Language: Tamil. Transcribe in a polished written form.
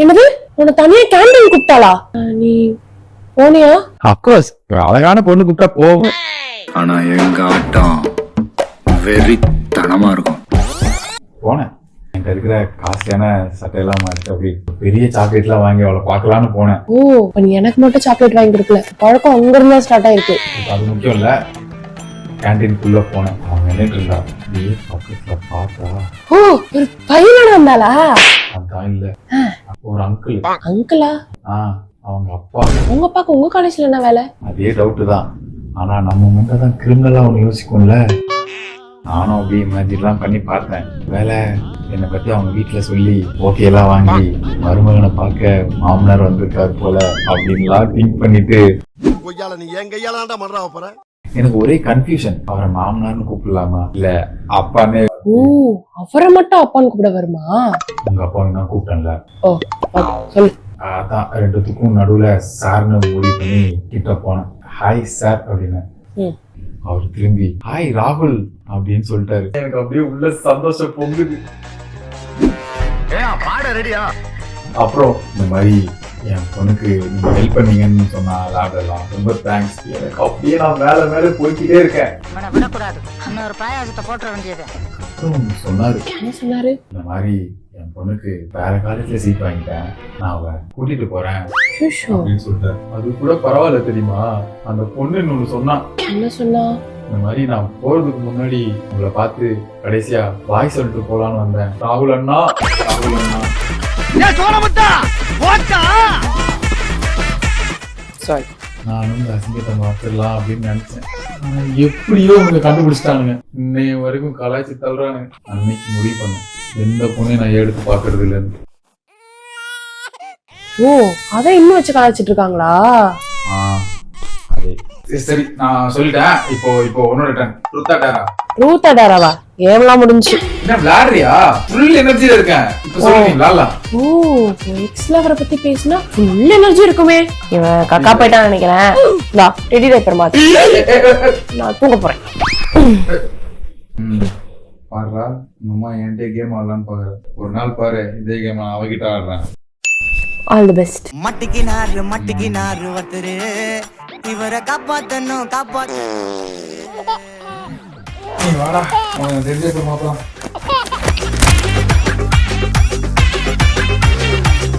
என்னது உன்னை தனியா கேண்டீன் கூப்பிட்டாளா? நீ போனியா? அப்கோர்ஸ் அழகான பொண்ணு கூப்பிட்டா போவோம். ஆனா எங்க ஆட்டம் வெறித்தனமா இருக்கும். போனேன். என்கிட்ட இருக்கிற காஸ்ட்லியான சட்டையெல்லாம் மாறிட்டு அப்படி பெரிய சாக்லேட்லாம் வாங்கி அவளை பார்க்கலான்னு போனேன். ஓ, நீ எனக்கு மட்டும் சாக்லேட் வாங்கி கொடுக்கல. பழக்கம் அங்க இருந்தா ஸ்டார்ட் ஆயிருக்கு. அது முக்கியம் இல்ல. கேண்டீனுக்குள்ள போனேன். அவன் நின்றுட்டு இருந்தா. நீ பக்கத்துல பார்த்தா ஓ, ஒரு பையனோட வந்தாளா? அதான் இல்ல, ஒரு அங்கிள். அங்கிளா? அவங்க அப்பா. உங்க அப்பாக்கு உங்க காலேஜ்ல என்ன வேலை? அதே டவுட் தான். ஆனா நம்ம முன்னாடி தான் கிரிமினலா ஒண்ணு யோசிக்கும்ல. நானும் அப்படி இமேஜின்லாம் பண்ணி பார்த்தேன். வேலை என்னை பத்தி அவங்க வீட்டுல சொல்லி ஓகே எல்லாம் வாங்கி மருமகனை பார்க்க மாமனார் வந்திருக்காரு போல அப்படின்லாம் திங்க் பண்ணிட்டு எனக்கு ஒரே கன்ஃபியூஷன். அவரை மாமனார்னு கூப்பிடலாமா இல்ல அப்பான்னு? ஓ, அவரை மட்டும் அப்பான்னு கூப்பிட வருமா? உங்க அப்பாவை நான் கூப்பிட்டேன்ல. ஓ, சொல்லு. அதான் ரெண்டுத்துக்கும் நடுவுல சார்னு முடிவு பண்ணி கிட்ட போனேன். ஹாய் சார் அப்படின்னு. அவர் திரும்பி ஹாய் ராகுல் அப்படின்னு சொல்லிட்டாரு. எனக்கு அப்படியே உள்ள சந்தோஷம் பொங்குது. அப்புறம் இந்த மாதிரி என் பொண்ணுக்கு நீங்க ஹெல்ப் பண்ணீங்கன்னு சொன்னா லேப்லாம் ரொம்ப தேங்க்ஸ். எனக்கு அப்படியே நான் மேல மேல போய்கிட்டே இருக்கேன். அப்புறம் சொன்னாரு. என்ன சொன்னாரு? இந்த மாதிரி என் பொண்ணுக்கு வேற காலேஜ்ல சீட் வாங்கிட்டேன், நான் அவ கூட்டிட்டு போறேன் அப்படின்னு சொல்லிட்டாரு. அது கூட பரவாயில்ல தெரியுமா. அந்த பொண்ணு ஒண்ணு சொன்னா. என்ன சொன்னா? இந்த மாதிரி நான் போறதுக்கு முன்னாடி உங்களை பார்த்து கடைசியா பாய் சொல்லிட்டு போலான்னு வந்தேன். ராகுல் அண்ணா, ராகுல் அண்ணா. சாரி, நானும் இந்த அசிங்கத்தை மாத்திரலாம் அப்படின்னு நினைச்சேன். எப்படியோ அவங்க கண்டுபிடிச்சிட்டானுங்க. இன்னைய வரைக்கும் கலாய்ச்சி தள்ளுறானுங்க. அன்னைக்கு முடிவு பண்ணேன், எந்த பொண்ணையும் நான் எடுத்து பாக்குறது இல்லைன்னு. ஓ, அதை இன்னும் வச்சு கலாய்ச்சிட்டு இருக்காங்களா? அதே. சரி நான் சொல்லிட்டேன். இப்போ உன்னோட டன். ரூத்தா டேராவா? கேம்லாம் முடிஞ்சு. என்ன விளையாடுறியா? ஃபுல் எனர்ஜில இருக்கேன். இப்போ சொல்றீங்களா? ஓ, எக்ஸ் லவரை பத்தி பேசினா ஃபுல் எனர்ஜி இருக்குமே. இவன் கக்கா போயிட்டான்னு நினைக்கிறேன். வா, ரெடி டைப்பர் மாத்தி நான் தூங்க போறேன். பாருடா, அம்மா என்கிட்ட கேம் ஆடலான்னு பாரு. ஒரு நாள் பாரு இதே கேம் நான் அவகிட்ட ஆடுறேன். All the best. மட்டிக்கினாரு ஒருத்தரு இவரை காப்பாத்தணும். நீ வாடா, உனக்கு தெரிஞ்ச மாப்பிள.